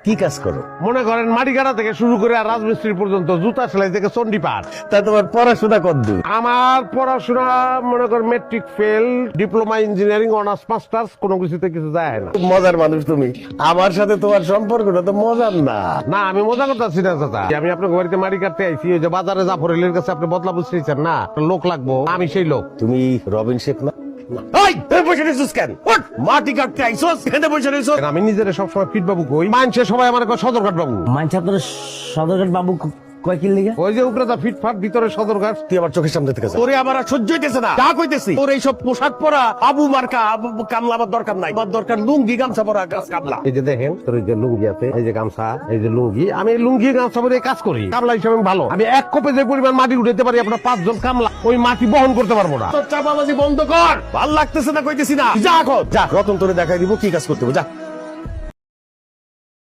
কি কাজ করো? মনে করেন মাটি কাটা থেকে শুরু করে আর রাজমিস্ত্রি পর্যন্ত, জুতা সেলাই থেকে চণ্ডীপাঠ। তা তোমার পড়াশোনা কতদূর? আমার পড়াশোনা মনে করেন matric fail, diploma engineering, honours masters, কোনো কিছুতে কিছু যায় না। খুব মজার মানুষ তুমি। আমার সাথে তোমার সম্পর্কটা তো মজার না। না, আমি মজা করতেছি না চাচা। আমি আপনার বাড়িতে মাটি কাটতে আইছি, ওই যে বাজারে জাফরেলের কাছে আপনি বদলা বুঝতেছেন না, লোক লাগবো, আমি সেই লোক। তুমি রবিন শেখ না? এই, তুই বসে রইছিস কেন? ওঠ, মাটি কাটতে আইছস, এখানে বসে রইছস। আমি নিজের সবসময় ফিট বাবু কই, মানুষের সবাই আমার সদরঘাট বাবু। মানছে আপনার সদরঘাট বাবু কয় কি লিগা? ওই যে উপরে ফিটফাট, ভিতরে সদরঘাট। তুই আমার চোখের সামনে থেকে যা। তোরে আমার আর সহ্য হইতেছে না। যা কইতেছি, তোর এইসব পোশাক পরা আবু মার্কা কামলা আমার দরকার নাই। আমার দরকার লুঙ্গি গামছা পরা কামলা। এই যে দেখেন, তোর এই যে লুঙ্গি আছে, এই যে গামছা, এই যে লুঙ্গি, আমি এই লুঙ্গি গামছা পরে কাজ করি, কামলা হিসাবে আমি ভালো। আমি এক কোপে যে পরিমাণ মাটি উঠাতে পারি, আপনার 5 জন কামলা ওই মাটি বহন করতে পারবো না। তোর চাপাবাজি বন্ধ কর। ভাল লাগতেছে না কইতেছি না। যা এখন, যা। রতন তোরে দেখাই দিব কি কাজ করতে হবে, যা।